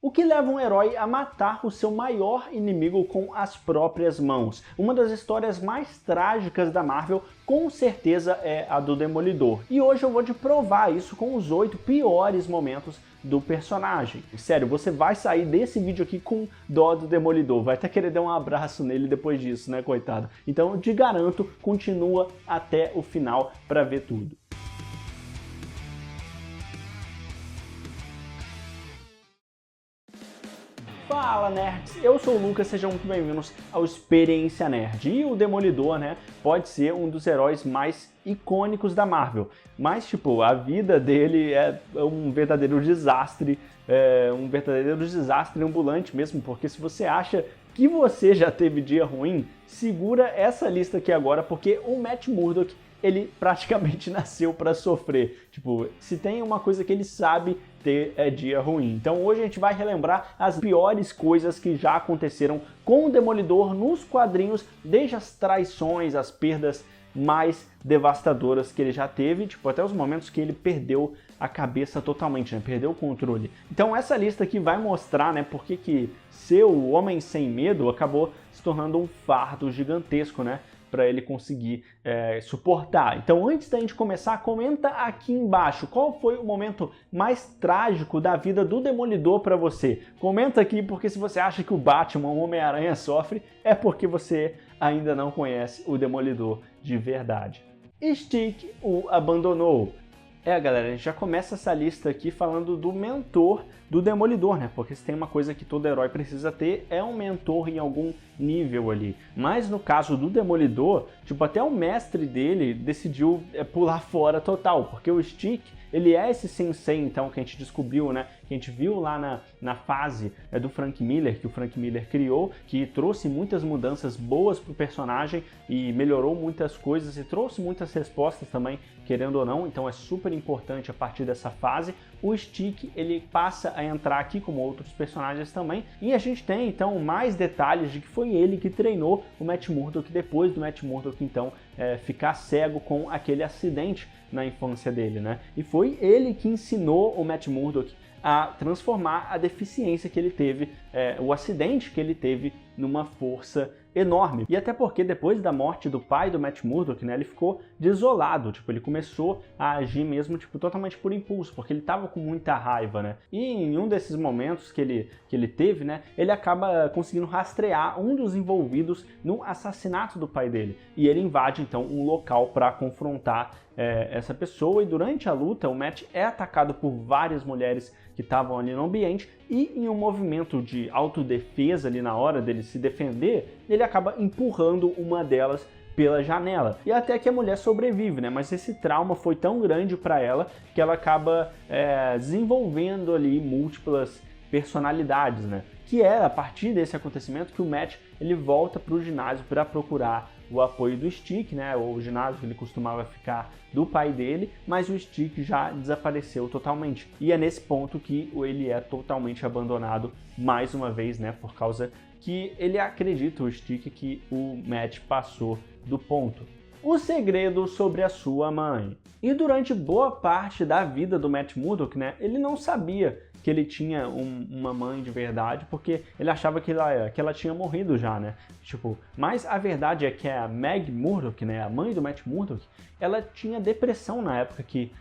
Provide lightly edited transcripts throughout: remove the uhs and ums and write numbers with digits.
O que leva um herói a matar o seu maior inimigo com as próprias mãos? Uma das histórias mais trágicas da Marvel, com certeza, é a do Demolidor. E hoje eu vou te provar isso com os 8 piores momentos do personagem. Sério, você vai sair desse vídeo aqui com dó do Demolidor, vai até querer dar um abraço nele depois disso, né, coitado? Então eu te garanto, continua até o final para ver tudo. Fala nerds, eu sou o Lucas, sejam muito bem-vindos ao Experiência Nerd. E o Demolidor, né, pode ser um dos heróis mais icônicos da Marvel, mas tipo, a vida dele é um verdadeiro desastre, ambulante mesmo, porque se você acha que você já teve dia ruim, segura essa lista aqui agora, porque o Matt Murdock, ele praticamente nasceu para sofrer. Tipo, se tem uma coisa que ele sabe ter é dia ruim. Então hoje a gente vai relembrar as piores coisas que já aconteceram com o Demolidor nos quadrinhos, desde as traições, as perdas mais devastadoras que ele já teve, tipo, até os momentos que ele perdeu a cabeça totalmente, né? Perdeu o controle. Então essa lista aqui vai mostrar, né, por que ser o Homem Sem Medo acabou se tornando um fardo gigantesco, né, para ele conseguir suportar. Então antes da gente começar, comenta aqui embaixo qual foi o momento mais trágico da vida do Demolidor para você. Comenta aqui, porque se você acha que o Batman, o Homem-Aranha sofre, é porque você ainda não conhece o Demolidor de verdade. Stick o abandonou. Galera, a gente já começa essa lista aqui falando do mentor do Demolidor, né? Porque se tem uma coisa que todo herói precisa ter, é um mentor em algum nível ali. Mas no caso do Demolidor, tipo, até o mestre dele decidiu pular fora total, porque o Stick, ele é esse sensei, então, que a gente descobriu, né? Que a gente viu lá na fase do Frank Miller, que o Frank Miller criou, que trouxe muitas mudanças boas pro personagem e melhorou muitas coisas e trouxe muitas respostas também, querendo ou não, então é super importante a partir dessa fase. O Stick, ele passa a entrar aqui como outros personagens também, e a gente tem então mais detalhes de que foi ele que treinou o Matt Murdock depois do Matt Murdock então ficar cego com aquele acidente na infância dele, né? E foi ele que ensinou o Matt Murdock a transformar a deficiência que ele teve, o acidente que ele teve, numa força enorme. E até porque depois da morte do pai do Matt Murdock, né, ele ficou desolado, tipo, ele começou a agir mesmo, tipo, totalmente por impulso, porque ele tava com muita raiva, né? E em um desses momentos que ele teve, né, ele acaba conseguindo rastrear um dos envolvidos no assassinato do pai dele. E ele invade, então, um local para confrontar essa pessoa, e durante a luta o Matt é atacado por várias mulheres que estavam ali no ambiente, e em um movimento de autodefesa ali na hora dele se defender, ele acaba empurrando uma delas pela janela. E até que a mulher sobrevive, né? Mas esse trauma foi tão grande para ela que ela acaba desenvolvendo ali múltiplas personalidades, né? Que é a partir desse acontecimento que o Matt ele volta para o ginásio para procurar o apoio do Stick, né? O ginásio que ele costumava ficar do pai dele, mas o Stick já desapareceu totalmente. E é nesse ponto que ele é totalmente abandonado mais uma vez, né? Por causa que ele acredita, o Stick, que o Matt passou do ponto. O segredo sobre a sua mãe. E durante boa parte da vida do Matt Murdock, né, ele não sabia que ele tinha uma mãe de verdade, porque ele achava que ela tinha morrido já, né? Tipo, mas a verdade é que a Meg Murdock, né, a mãe do Matt Murdock, ela tinha depressão na época que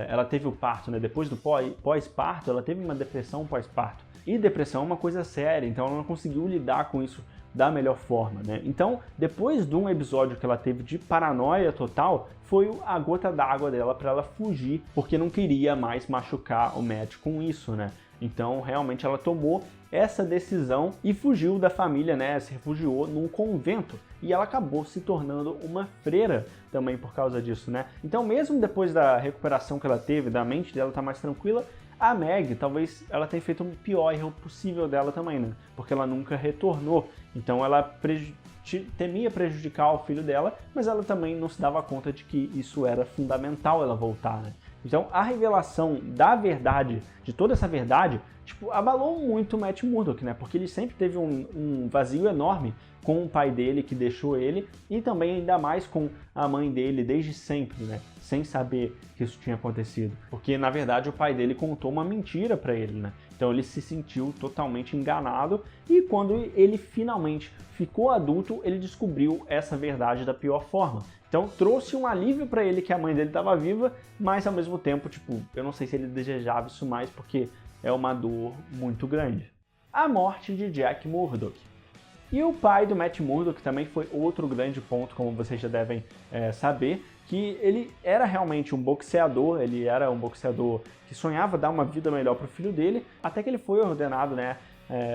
ela teve o parto, né? Depois do pós-parto, ela teve uma depressão pós-parto. E depressão é uma coisa séria, então ela não conseguiu lidar com isso da melhor forma, né? Então, depois de um episódio que ela teve de paranoia total, foi a gota d'água dela para ela fugir, porque não queria mais machucar o Matt com isso, né? Então, realmente ela tomou essa decisão e fugiu da família, né? Se refugiou num convento. E ela acabou se tornando uma freira também por causa disso, né? Então, mesmo depois da recuperação que ela teve, da mente dela tá mais tranquila, a Meg, talvez ela tenha feito o pior erro possível dela também, né? Porque ela nunca retornou. Então ela temia prejudicar o filho dela, mas ela também não se dava conta de que isso era fundamental ela voltar, né? Então a revelação da verdade, de toda essa verdade, tipo, abalou muito o Matt Murdock, né? Porque ele sempre teve um vazio enorme com o pai dele que deixou ele e também ainda mais com a mãe dele desde sempre, né? Sem saber que isso tinha acontecido. Porque, na verdade, o pai dele contou uma mentira para ele, né? Então ele se sentiu totalmente enganado e quando ele finalmente ficou adulto, ele descobriu essa verdade da pior forma. Então trouxe um alívio para ele que a mãe dele estava viva, mas ao mesmo tempo, tipo, eu não sei se ele desejava isso mais porque é uma dor muito grande. A morte de Jack Murdock. E o pai do Matt Murdock também foi outro grande ponto, como vocês já devem saber, que ele era realmente um boxeador, ele era um boxeador que sonhava dar uma vida melhor para o filho dele, até que ele foi ordenado, né,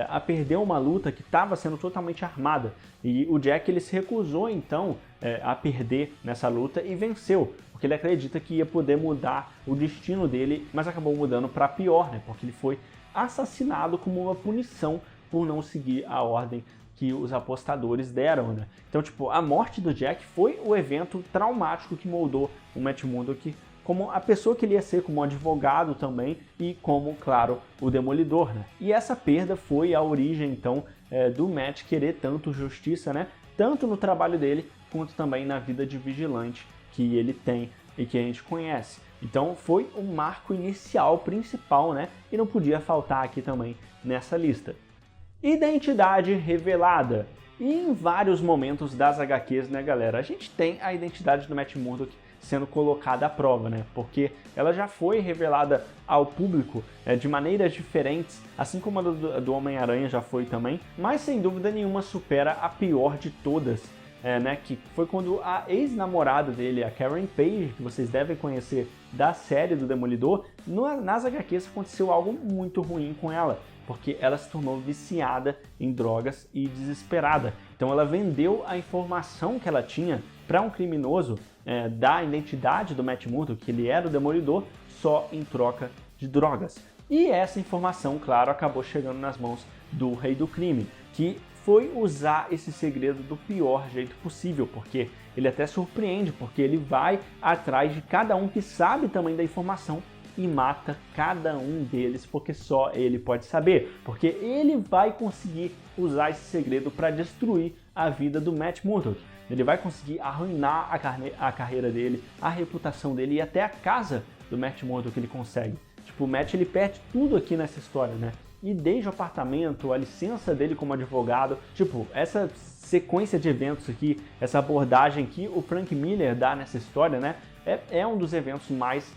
a perder uma luta que estava sendo totalmente armada. E o Jack ele se recusou então a perder nessa luta e venceu, porque ele acredita que ia poder mudar o destino dele, mas acabou mudando para pior, né, porque ele foi assassinado como uma punição por não seguir a ordem que os apostadores deram, né? Então, tipo, a morte do Jack foi o evento traumático que moldou o Matt Murdock como a pessoa que ele ia ser, como advogado também e como, claro, o Demolidor, né? E essa perda foi a origem, então, do Matt querer tanto justiça, né? Tanto no trabalho dele, quanto também na vida de vigilante que ele tem e que a gente conhece. Então, foi um marco inicial, principal, né? E não podia faltar aqui também nessa lista. Identidade revelada. E em vários momentos das HQs, né, galera, a gente tem a identidade do Matt Murdock sendo colocada à prova, né? Porque ela já foi revelada ao público de maneiras diferentes, assim como a do Homem-Aranha já foi também, mas sem dúvida nenhuma supera a pior de todas, né? Que foi quando a ex-namorada dele, a Karen Page, que vocês devem conhecer da série do Demolidor, nas HQs aconteceu algo muito ruim com ela, porque ela se tornou viciada em drogas e desesperada. Então ela vendeu a informação que ela tinha para um criminoso da identidade do Matt Murdock, que ele era o Demolidor, só em troca de drogas. E essa informação, claro, acabou chegando nas mãos do Rei do Crime, que foi usar esse segredo do pior jeito possível, porque ele até surpreende, porque ele vai atrás de cada um que sabe também da informação e mata cada um deles, porque só ele pode saber, porque ele vai conseguir usar esse segredo para destruir a vida do Matt Murdock. Ele vai conseguir arruinar a carreira dele, a reputação dele e até a casa do Matt Murdock ele consegue. Tipo, o Matt ele perde tudo aqui nessa história, né? E desde o apartamento, a licença dele como advogado, tipo, essa sequência de eventos aqui, essa abordagem que o Frank Miller dá nessa história, né? É um dos eventos mais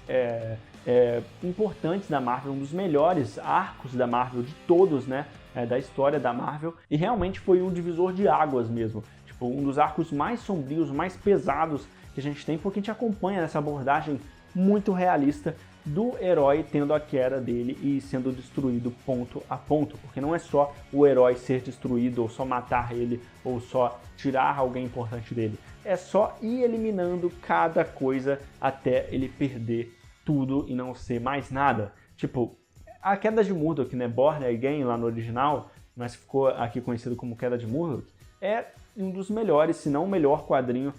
importantes da Marvel, um dos melhores arcos da Marvel de todos, né? Da história da Marvel, e realmente foi um divisor de águas mesmo. Tipo, um dos arcos mais sombrios, mais pesados que a gente tem, porque a gente acompanha essa abordagem muito realista do herói tendo a queda dele e sendo destruído ponto a ponto, porque não é só o herói ser destruído ou só matar ele ou só tirar alguém importante dele, é só ir eliminando cada coisa até ele perder tudo e não ser mais nada. Tipo, a Queda de Murdock, né, Born Again lá no original, mas ficou aqui conhecido como Queda de Murdock, é um dos melhores, se não o melhor quadrinho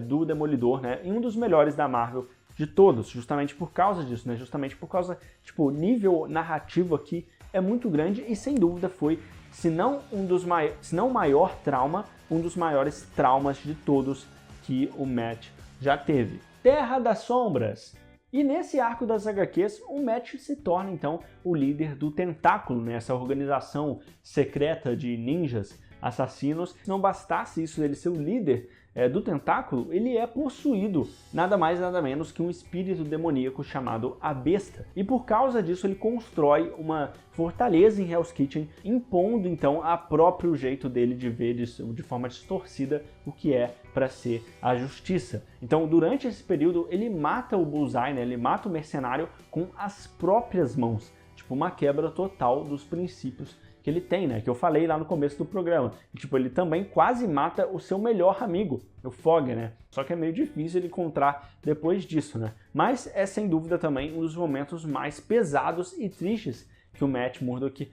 do Demolidor, né, e um dos melhores da Marvel de todos, justamente por causa disso, né? Justamente por causa, tipo, o nível narrativo aqui é muito grande e sem dúvida foi, se não o maior trauma, um dos maiores traumas de todos que o Matt já teve. Terra das Sombras. E nesse arco das HQs, o Matt se torna então o líder do Tentáculo, né? Essa organização secreta de ninjas assassinos. Se não bastasse isso, ele ser o líder do Tentáculo, ele é possuído nada mais nada menos que um espírito demoníaco chamado a Besta. E por causa disso ele constrói uma fortaleza em Hell's Kitchen, impondo então a próprio jeito dele de ver de forma distorcida o que é para ser a justiça. Então durante esse período ele mata o Bullseye, né? Ele mata o mercenário com as próprias mãos. Tipo, uma quebra total dos princípios que ele tem, né? Que eu falei lá no começo do programa. E, tipo, ele também quase mata o seu melhor amigo, o Fogg, né? Só que é meio difícil ele encontrar depois disso, né? Mas é sem dúvida também um dos momentos mais pesados e tristes que o Matt Murdock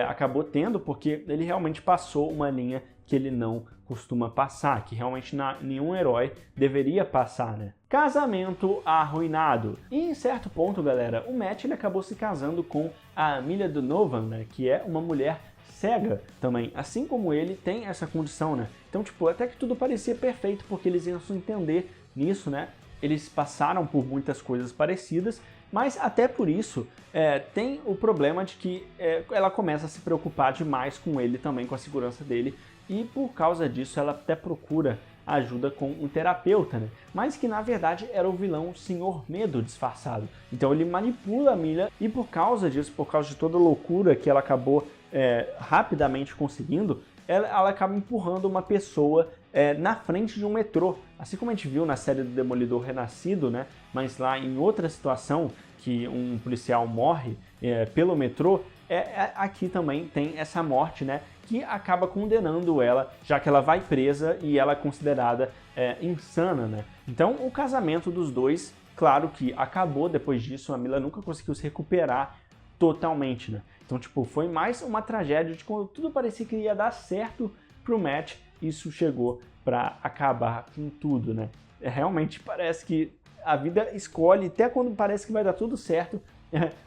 acabou tendo, porque ele realmente passou uma linha que ele não costuma passar, que realmente nenhum herói deveria passar, né? Casamento arruinado. E em certo ponto, galera, o Matt ele acabou se casando com a Amelia Donovan, né, que é uma mulher cega também, assim como ele tem essa condição, né? Então, tipo, até que tudo parecia perfeito, porque eles iam se entender nisso, né? Eles passaram por muitas coisas parecidas, mas até por isso tem o problema de que ela começa a se preocupar demais com ele também, com a segurança dele, e por causa disso ela até procura ajuda com um terapeuta, né? Mas que na verdade era o vilão Sr. Medo disfarçado. Então ele manipula a Mila e por causa disso, por causa de toda a loucura que ela acabou rapidamente conseguindo, ela acaba empurrando uma pessoa na frente de um metrô. Assim como a gente viu na série do Demolidor Renascido, né? Mas lá em outra situação que um policial morre pelo metrô, aqui também tem essa morte, né? Que acaba condenando ela, já que ela vai presa e ela é considerada insana, né? Então o casamento dos dois, claro que acabou depois disso, a Mila nunca conseguiu se recuperar totalmente, né? Então, tipo, foi mais uma tragédia de quando tudo parecia que ia dar certo pro Matt, isso chegou pra acabar com tudo, né? Realmente parece que a vida escolhe, até quando parece que vai dar tudo certo,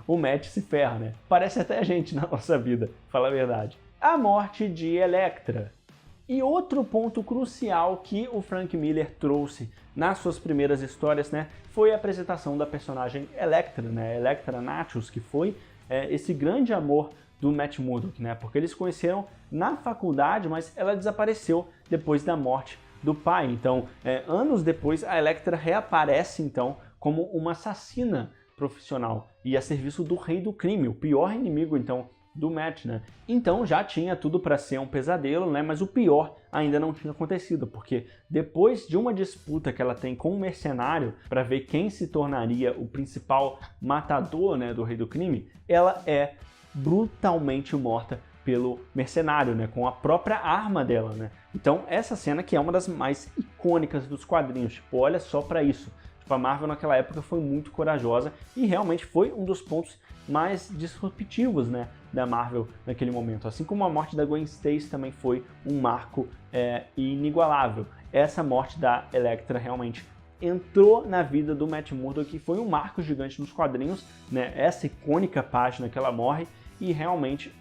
o Matt se ferra, né? Parece até a gente na nossa vida, fala a verdade. A morte de Elektra. E outro ponto crucial que o Frank Miller trouxe nas suas primeiras histórias, né, foi a apresentação da personagem Elektra, né? Elektra Natchius, que foi esse grande amor do Matt Murdock, né? Porque eles se conheceram na faculdade, mas ela desapareceu depois da morte do pai. Então, anos depois, a Elektra reaparece, então, como uma assassina profissional e a serviço do Rei do Crime, o pior inimigo, então, do Matt, né? Então já tinha tudo para ser um pesadelo, né? Mas o pior ainda não tinha acontecido, porque depois de uma disputa que ela tem com um mercenário para ver quem se tornaria o principal matador, né, do Rei do Crime, ela é brutalmente morta pelo mercenário, né, com a própria arma dela, né? Então essa cena que é uma das mais icônicas dos quadrinhos, tipo, olha só para isso. Tipo, a Marvel naquela época foi muito corajosa e realmente foi um dos pontos mais disruptivos, né, da Marvel naquele momento. Assim como a morte da Gwen Stacy também foi um marco inigualável. Essa morte da Elektra realmente entrou na vida do Matt Murdock, que foi um marco gigante nos quadrinhos, né, essa icônica página que ela morre, e realmente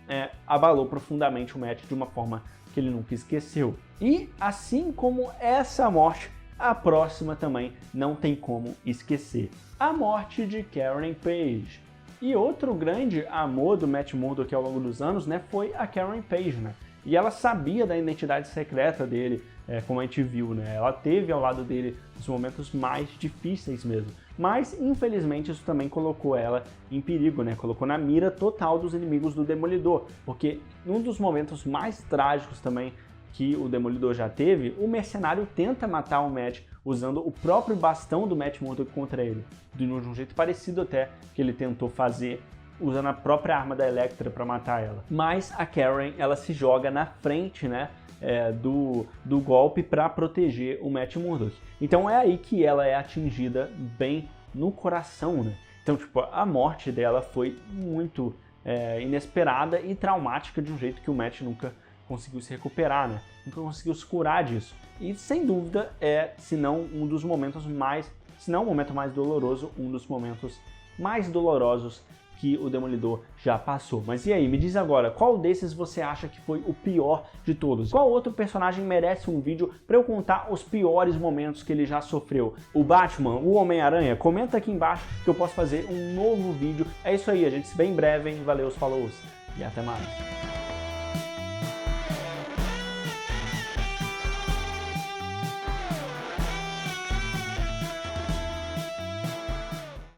abalou profundamente o Matt de uma forma que ele nunca esqueceu. E assim como essa morte, a próxima também não tem como esquecer. A morte de Karen Page. E outro grande amor do Matt Murdock ao longo dos anos, né, foi a Karen Page, né? E ela sabia da identidade secreta dele, como a gente viu, né? Ela teve ao lado dele nos momentos mais difíceis mesmo. Mas, infelizmente, isso também colocou ela em perigo, né? Colocou na mira total dos inimigos do Demolidor. Porque num dos momentos mais trágicos também que o Demolidor já teve, o mercenário tenta matar o Matt usando o próprio bastão do Matt Murdock contra ele. De um jeito parecido até que ele tentou fazer usando a própria arma da Elektra para matar ela. Mas a Karen, ela se joga na frente, né, do golpe para proteger o Matt Murdock. Então é aí que ela é atingida bem no coração, né? Então, tipo, a morte dela foi muito inesperada e traumática de um jeito que o Matt nunca conseguiu se recuperar, né? Nunca conseguiu se curar disso. E sem dúvida se não um dos momentos mais, se não o momento mais doloroso, um dos momentos mais dolorosos que o Demolidor já passou. Mas e aí, me diz agora, qual desses você acha que foi o pior de todos? Qual outro personagem merece um vídeo para eu contar os piores momentos que ele já sofreu? O Batman, o Homem-Aranha? Comenta aqui embaixo que eu posso fazer um novo vídeo. É isso aí, a gente se vê em breve, hein? Valeu, falou e até mais.